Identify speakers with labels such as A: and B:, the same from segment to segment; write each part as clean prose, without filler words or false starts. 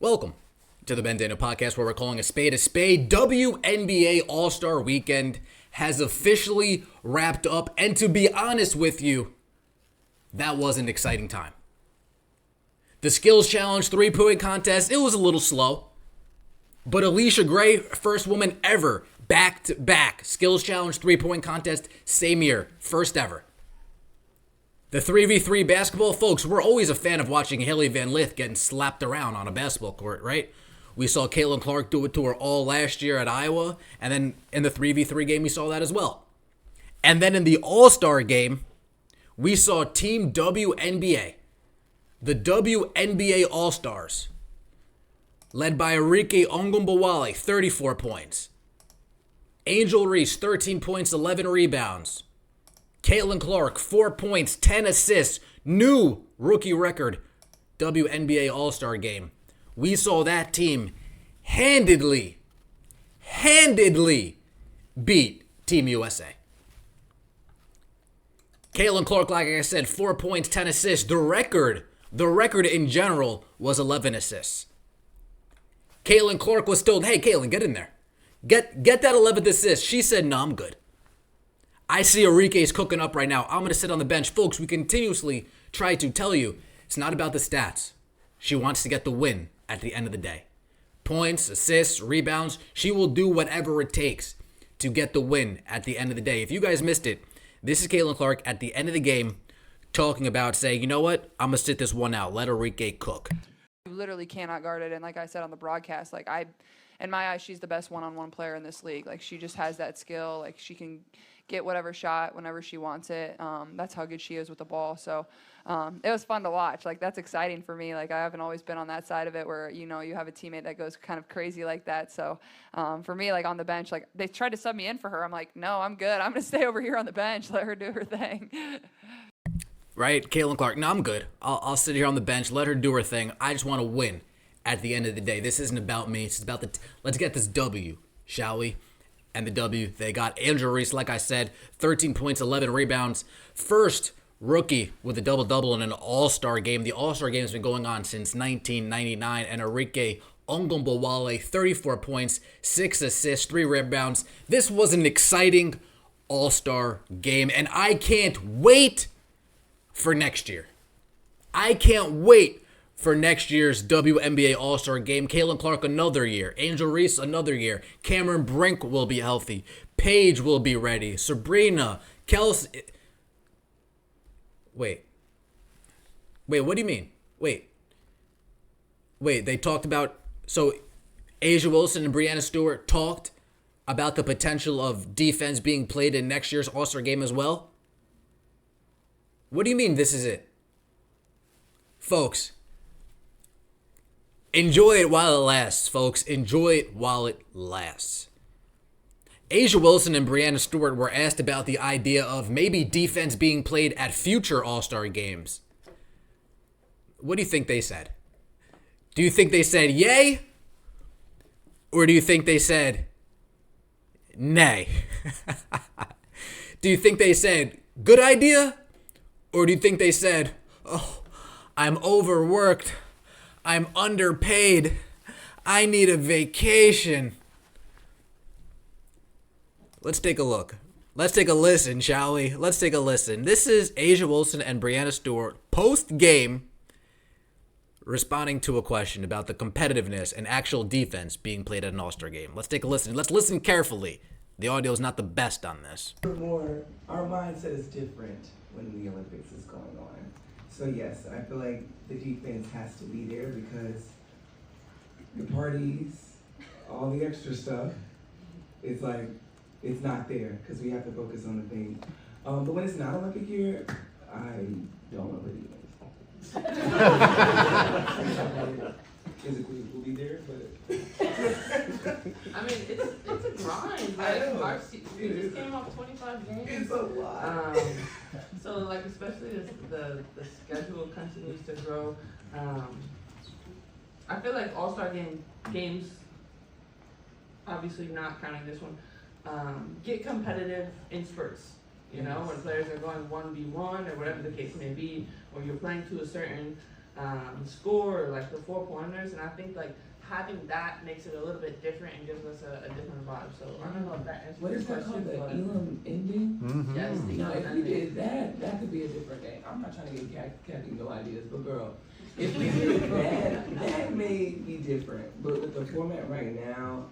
A: Welcome to the Ben Dana Podcast, where we're calling a spade a spade. WNBA All-Star Weekend has officially wrapped up, and to be honest with you, that was an exciting time. The Skills Challenge 3-point contest, it was a little slow, but Alicia Gray, first woman ever, back-to-back Skills Challenge 3-point contest, same year, first ever. The 3v3 basketball, folks, we're always a fan of watching Haley Van Lith getting slapped around on a basketball court, right? We saw Caitlin Clark do it to her all last year at Iowa, and then in the 3v3 game, we saw that as well. And then in the All-Star game, we saw Team WNBA, the WNBA All-Stars, led by Arike Ongumbawale, 34 points. Angel Reese, 13 points, 11 rebounds. Caitlin Clark, 4 points, 10 assists, new rookie record, WNBA All-Star game. We saw that team handedly beat Team USA. Caitlin Clark, like I said, 4 points, 10 assists. The record in general was 11 assists. Caitlin Clark was told, hey, Caitlin, get in there. Get that 11th assist. She said, no, I'm good. I see Arike's cooking up right now. I'm going to sit on the bench. Folks, we continuously try to tell you it's not about the stats. She wants to get the win at the end of the day. Points, assists, rebounds. She will do whatever it takes to get the win at the end of the day. If you guys missed it, this is Caitlin Clark at the end of the game talking about saying, you know what? I'm going to sit this one out. Let Arike cook.
B: You literally cannot guard it. And like I said on the broadcast, in my eyes, she's the best one-on-one player in this league. Like, she just has that skill. Like, she can get whatever shot whenever she wants it. That's how good she is with the ball. So it was fun to watch. Like, that's exciting for me. Like, I haven't always been on that side of it where, you know, you have a teammate that goes kind of crazy like that. So for me, like, on the bench, like, they tried to sub me in for her. I'm like, no, I'm good. I'm going to stay over here on the bench. Let her do her thing.
A: Right? Caitlin Clark, no, I'm good. I'll sit here on the bench. Let her do her thing. I just want to win at the end of the day. This isn't about me. It's about let's get this W, shall we? And the W, they got Angel Reese, like I said, 13 points, 11 rebounds. First rookie with a double-double in an All-Star game. The All-Star game has been going on since 1999. And Arike Ongumbawale, 34 points, 6 assists, 3 rebounds. This was an exciting All-Star game. And I can't wait for next year. I can't wait for next year's WNBA All-Star game. Caitlin Clark another year. Angel Reese another year. Cameron Brink will be healthy. Paige will be ready. Sabrina, Kelsey. Wait, what do you mean? Wait, they talked about... So, A'ja Wilson and Breanna Stewart talked about the potential of defense being played in next year's All-Star game as well? What do you mean this is it? Folks, enjoy it while it lasts, folks. Enjoy it while it lasts. A'ja Wilson and Breanna Stewart were asked about the idea of maybe defense being played at future All-Star games. What do you think they said? Do you think they said yay? Or do you think they said nay? Do you think they said good idea? Or do you think they said, oh, I'm overworked, I'm underpaid, I need a vacation? Let's take a look. Let's take a listen, shall we? Let's take a listen. This is A'ja Wilson and Breanna Stewart post-game responding to a question about the competitiveness and actual defense being played at an All-Star game. Let's take a listen. Let's listen carefully. The audio is not the best on this.
C: More, our mindset is different when the Olympics is going on. So yes, I feel like the defense has to be there because the parties, all the extra stuff, it's like, it's not there because we have to focus on the thing. But when it's not Olympic year, I don't know what physically we'll be there, but
D: I mean, it's a grind. Like, we just came off 25 games.
C: It's a lot.
D: So, like, especially as the schedule continues to grow, I feel like All-Star games, obviously not counting this one, get competitive in spurts. You know, when players are going 1v1 or whatever the case may be, or you're playing to a certain score, like the 4-pointers, and I think like having that makes it a little bit different and gives us a different vibe. So I don't know if that answers
C: What
D: your
C: is that
D: question.
C: called? The
D: but
C: Elam ending?
D: yes, the
C: Now, if we
D: ending.
C: did that, that could be a different game. I'm not trying to give Kathy no ideas, but girl, if we did that, that may be different. But with the format right now,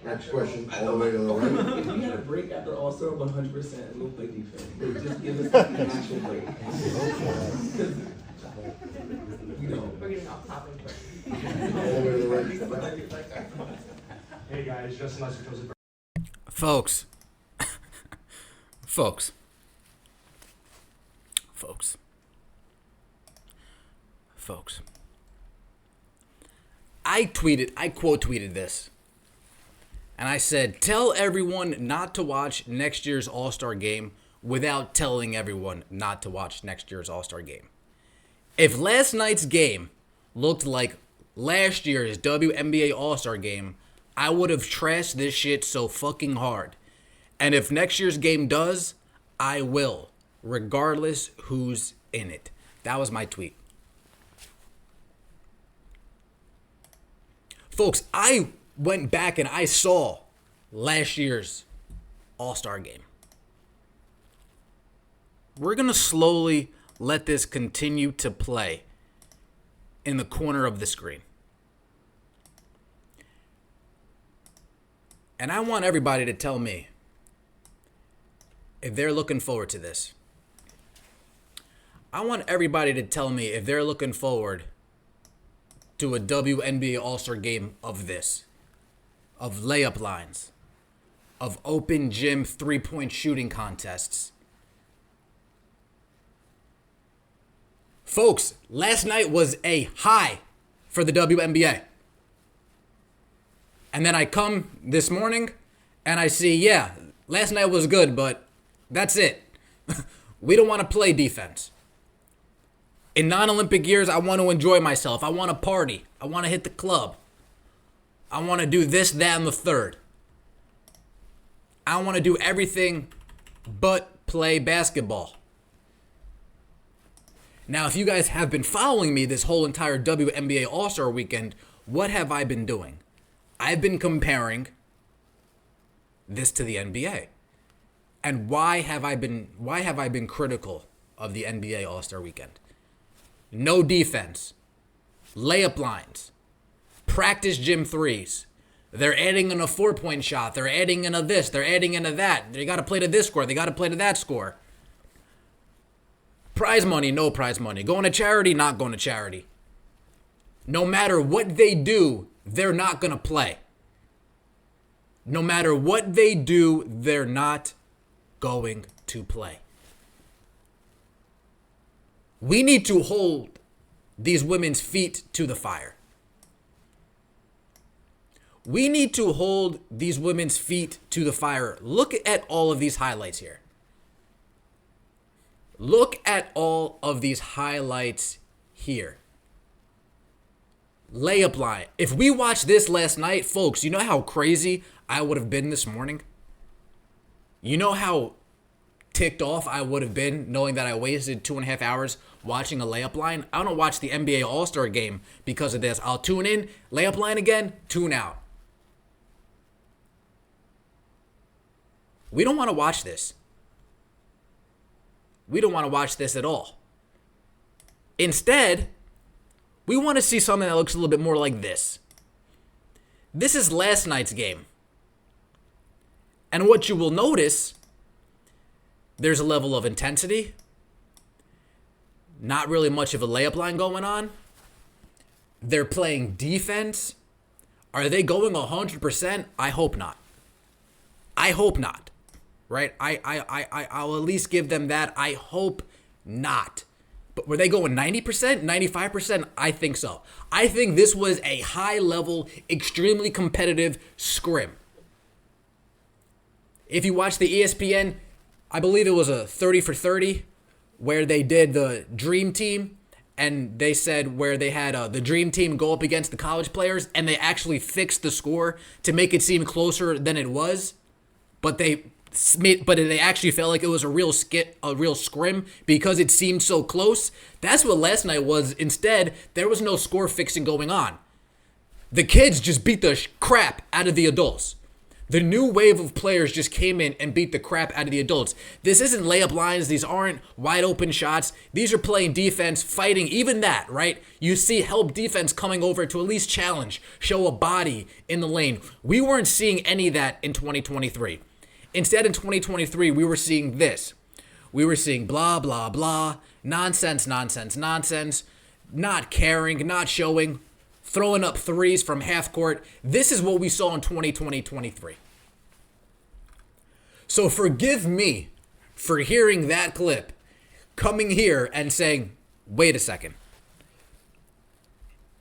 E: Next question, all the way to the right.
C: if we had a break after All-Star, 100%, we'll play defense. But just give us an actual break. You know.
D: We're getting off topic, but
E: All the way to the right.
F: Hey guys, Justin Lester, Joseph.
A: Folks. Folks. I quote tweeted this. And I said, tell everyone not to watch next year's All-Star game without telling everyone not to watch next year's All-Star game. If last night's game looked like last year's WNBA All-Star game, I would have trashed this shit so fucking hard. And if next year's game does, I will, regardless who's in it. That was my tweet. Folks, I went back and I saw last year's All-Star game. We're going to slowly let this continue to play in the corner of the screen. And I want everybody to tell me if they're looking forward to this. I want everybody to tell me if they're looking forward to a WNBA All-Star game of this, of layup lines, of open gym three-point shooting contests. Folks, last night was a high for the WNBA. And then I come this morning and I see, yeah, last night was good, but that's it. We don't want to play defense. In non-Olympic years, I want to enjoy myself. I want to party. I want to hit the club. I want to do this, that, and the third. I want to do everything but play basketball. Now, if you guys have been following me this whole entire WNBA All-Star weekend, what have I been doing? I've been comparing this to the NBA. And why have I been critical of the NBA All-Star weekend? No defense, layup lines, practice gym threes. They're adding in a 4-point shot. They're adding in a this. They're adding in a that. They got to play to this score. They got to play to that score. Prize money, no prize money. Going to charity, not going to charity. No matter what they do, they're not going to play. No matter what they do, they're not going to play. We need to hold these women's feet to the fire. We need to hold these women's feet to the fire. Look at all of these highlights here. Look at all of these highlights here. Layup line. If we watched this last night, folks, you know how crazy I would have been this morning? You know how ticked off I would have been knowing that I wasted 2.5 hours watching a layup line? I don't watch the NBA All-Star game because of this. I'll tune in, layup line again, tune out. We don't want to watch this. We don't want to watch this at all. Instead, we want to see something that looks a little bit more like this. This is last night's game. And what you will notice, there's a level of intensity. Not really much of a layup line going on. They're playing defense. Are they going 100%? I hope not. I hope not. Right? I'll at least give them that. I hope not. But were they going 90%, 95%? I think so. I think this was a high-level, extremely competitive scrim. If you watch the ESPN, I believe it was a 30 for 30 where they did the Dream Team, and they said where they had the Dream Team go up against the college players, and they actually fixed the score to make it seem closer than it was. But they but it actually felt like it was a real scrim because it seemed so close. That's what last night was. Instead, there was no score fixing going on. The kids just beat the crap out of the adults. The new wave of players just came in and beat the crap out of the adults. This isn't layup lines. These aren't wide open shots. These are playing defense, fighting, even that, right? You see help defense coming over to at least challenge, show a body in the lane. We weren't seeing any of that in 2023. Instead, in 2023, we were seeing this. We were seeing blah, blah, blah, nonsense, nonsense, nonsense, not caring, not showing, throwing up threes from half court. This is what we saw in 2020-23. So forgive me for hearing that clip, coming here and saying, wait a second.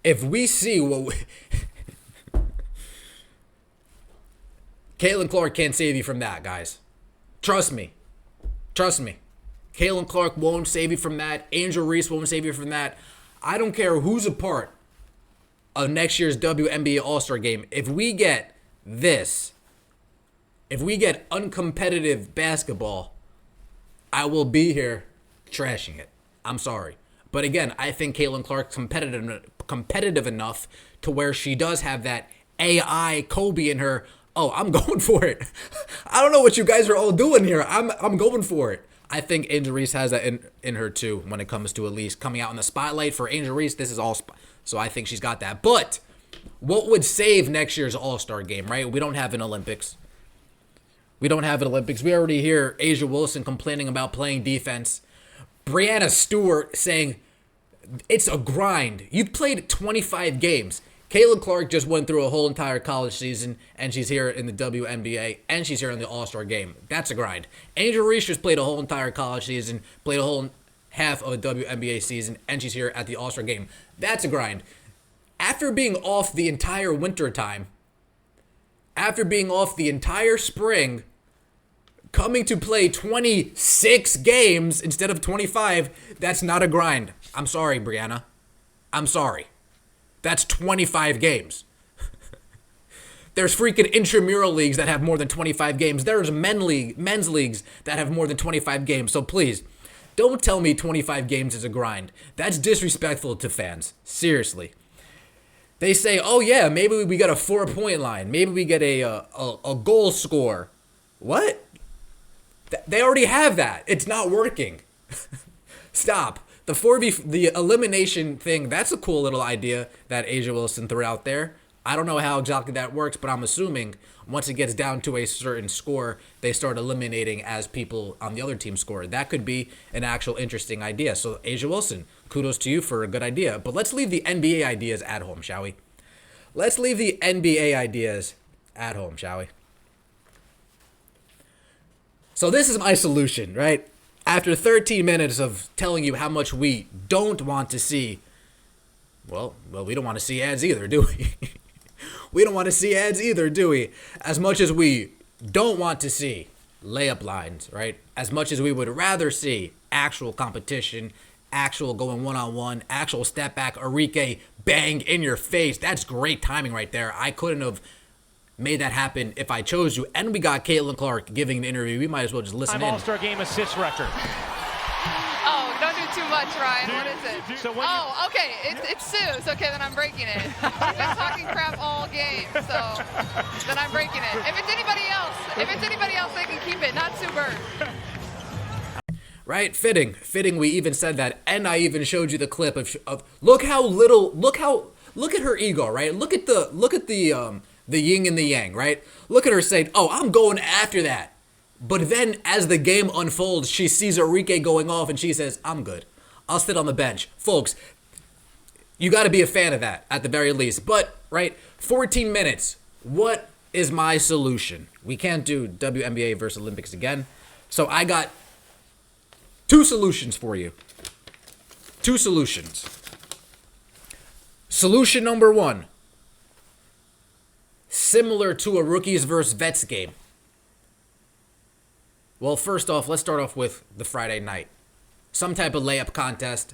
A: If we see what we... Caitlin Clark can't save you from that, guys. Trust me. Trust me. Caitlin Clark won't save you from that. Angel Reese won't save you from that. I don't care who's a part of next year's WNBA All-Star game. If we get this, if we get uncompetitive basketball, I will be here trashing it. I'm sorry. But again, I think Caitlin Clark's competitive enough to where she does have that AI Kobe in her. Oh, I'm going for it. I don't know what you guys are all doing here. I'm going for it. I think Angel Reese has that in her too when it comes to at least coming out in the spotlight. For Angel Reese, this is all so I think she's got that. But what would save next year's All-Star game, right? We don't have an Olympics. We don't have an Olympics. We already hear A'ja Wilson complaining about playing defense. Breanna Stewart saying it's a grind. You've played 25 games. Caitlin Clark just went through a whole entire college season, and she's here in the WNBA, and she's here in the All-Star game. That's a grind. Angel Reese just played a whole entire college season, played a whole half of a WNBA season, and she's here at the All-Star game. That's a grind. After being off the entire winter time, after being off the entire spring, coming to play 26 games instead of 25, that's not a grind. I'm sorry, Breanna. I'm sorry. That's 25 games. There's freaking intramural leagues that have more than 25 games. There's men's leagues that have more than 25 games. So please, don't tell me 25 games is a grind. That's disrespectful to fans. Seriously. They say, oh yeah, maybe we got a 4-point line. Maybe we get a goal score. What? They already have that. It's not working. Stop. The elimination thing, that's a cool little idea that A'ja Wilson threw out there. I don't know how exactly that works, but I'm assuming once it gets down to a certain score, they start eliminating as people on the other team score. That could be an actual interesting idea. So A'ja Wilson, kudos to you for a good idea. But let's leave the NBA ideas at home, shall we? Let's leave the NBA ideas at home, shall we? So this is my solution, right? After 13 minutes of telling you how much we don't want to see, well, we don't want to see ads either, do we? We don't want to see ads either, do we? As much as we don't want to see layup lines, right? As much as we would rather see actual competition, actual going one-on-one, actual step back, Arike, bang in your face. That's great timing right there. I couldn't have made that happen if I chose you. And we got Caitlin Clark giving an interview. We might as well just listen in.
G: All-Star game assist record.
B: Oh, don't do too much, Ryan. What is it? Okay. It's Sue's. Okay, then I'm breaking it. She's been talking crap all game, so then I'm breaking it. If it's anybody else, they can keep it. Not Sue Bird.
A: Right? Fitting. We even said that, and I even showed you the clip of look at her ego, right? Look at the yin and the yang, right? Look at her saying, oh, I'm going after that. But then as the game unfolds, she sees Arike going off and she says, I'm good. I'll sit on the bench. Folks, you got to be a fan of that at the very least. But, right, 14 minutes. What is my solution? We can't do WNBA versus Olympics again. So I got 2 solutions for you. 2 solutions. Solution number 1. Similar to a rookies versus vets game. Well, first off, let's start off with the Friday night. Some type of layup contest.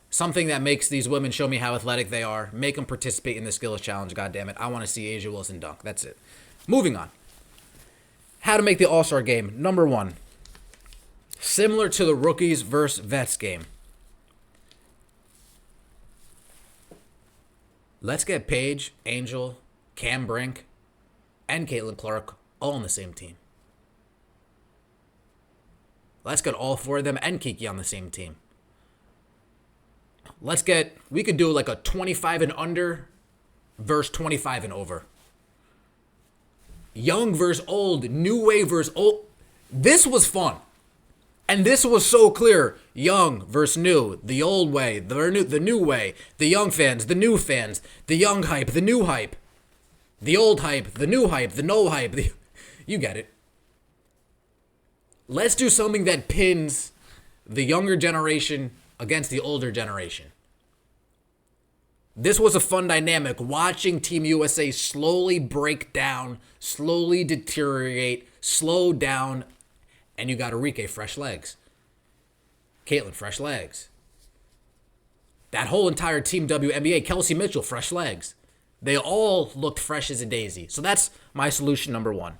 A: Something that makes these women show me how athletic they are. Make them participate in the skills challenge, goddammit. I want to see A'ja Wilson dunk. That's it. Moving on. how to make the All-Star game. Number 1, similar to the rookies versus vets game. Let's get Paige, Angel, Cam Brink, and Caitlin Clark all on the same team. Let's get all 4 of them and Kiki on the same team. We could do like a 25 and under versus 25 and over. Young versus old, new wave versus old. This was fun. And this was so clear. Young versus new, the old way, the new way, the young fans, the new fans, the young hype, the new hype, the old hype, the new hype, the no hype. You get it. Let's do something that pins the younger generation against the older generation. This was a fun dynamic, watching Team USA slowly break down, slowly deteriorate, slow down, and you got Arike, fresh legs. Caitlin, fresh legs. That whole entire Team WNBA, Kelsey Mitchell, fresh legs. They all looked fresh as a daisy. So that's my solution number 1.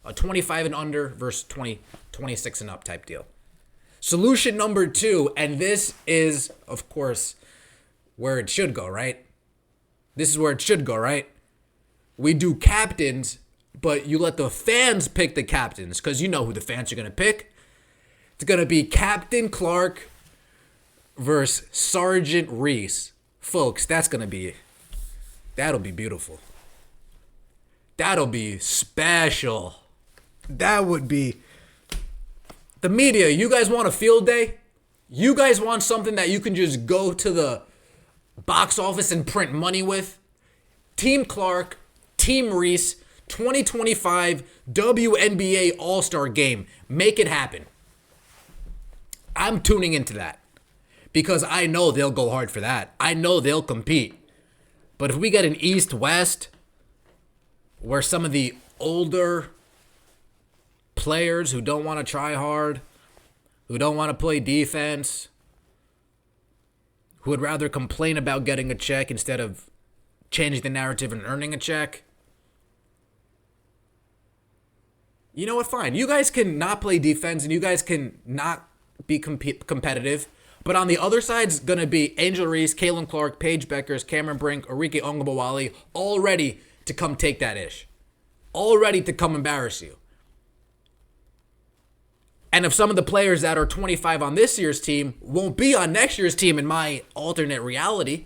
A: A 25 and under versus 26 and up type deal. Solution number 2, and this is, of course, where it should go, right? This is where it should go, right? We do captains, but you let the fans pick the captains, because you know who the fans are going to pick. It's going to be Captain Clark versus Sergeant Reese. Folks, that'll be beautiful. That'll be special. That would be... The media, you guys want a field day? You guys want something that you can just go to the box office and print money with? Team Clark, Team Reese, 2025 WNBA All-Star game. Make it happen. I'm tuning into that because I know they'll go hard for that. I know they'll compete. But if we get an East-West where some of the older players who don't want to try hard, who don't want to play defense, who would rather complain about getting a check instead of changing the narrative and earning a check. You know what? Fine. You guys can not play defense and you guys can not be competitive. But on the other side's going to be Angel Reese, Caitlin Clark, Paige Beckers, Cameron Brink, Arike Ongabawale, all ready to come take that ish. All ready to come embarrass you. And if some of the players that are 25 on this year's team won't be on next year's team in my alternate reality,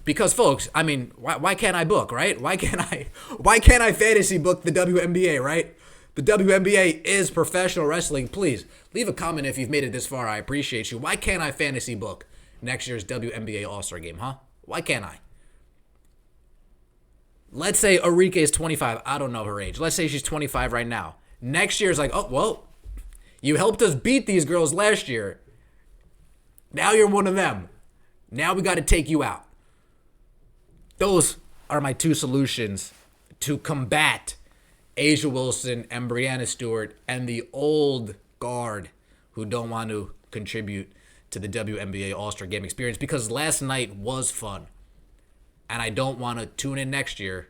A: because folks, I mean, why can't I book, right? Why can't I fantasy book the WNBA, right? The WNBA is professional wrestling. Please leave a comment if you've made it this far. I appreciate you. Why can't I fantasy book next year's WNBA All-Star game, huh? Why can't I? Let's say Arike is 25. I don't know her age. Let's say she's 25 right now. Next year's like, oh, well, you helped us beat these girls last year. Now you're one of them. Now we got to take you out. Those are my 2 solutions to combat A'ja Wilson and Breanna Stewart and the old guard who don't want to contribute to the WNBA All-Star Game experience, because last night was fun. And I don't want to tune in next year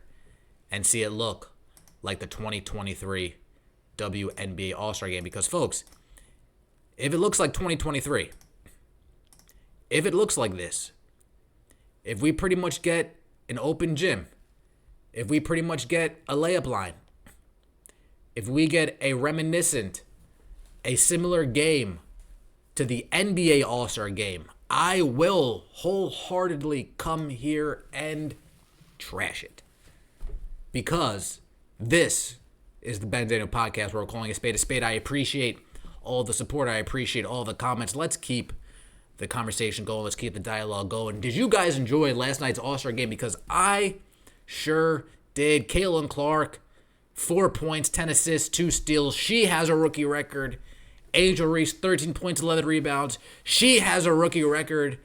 A: and see it look like the 2023 WNBA All-Star Game. Because, folks, if it looks like 2023, if it looks like this, if we pretty much get an open gym, if we pretty much get a layup line, if we get a similar game to the NBA All-Star Game, I will wholeheartedly come here and trash it. Because this is the Ben Daniel Podcast where we're calling a spade a spade. I appreciate all the support. I appreciate all the comments. Let's keep the conversation going. Let's keep the dialogue going. Did you guys enjoy last night's All-Star Game? Because I sure did. Caitlin Clark, 4 points, 10 assists, 2 steals. She has a rookie record. Angel Reese, 13 points, 11 rebounds. She has a rookie record.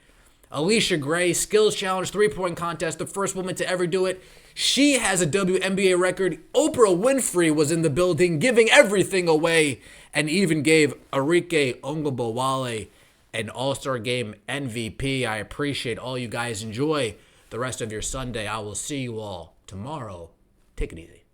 A: Alicia Gray, skills challenge, 3-point contest, the first woman to ever do it. She has a WNBA record. Oprah Winfrey was in the building, giving everything away, and even gave Arike Ongabawale an All-Star Game MVP. I appreciate all you guys. Enjoy the rest of your Sunday. I will see you all tomorrow. Take it easy.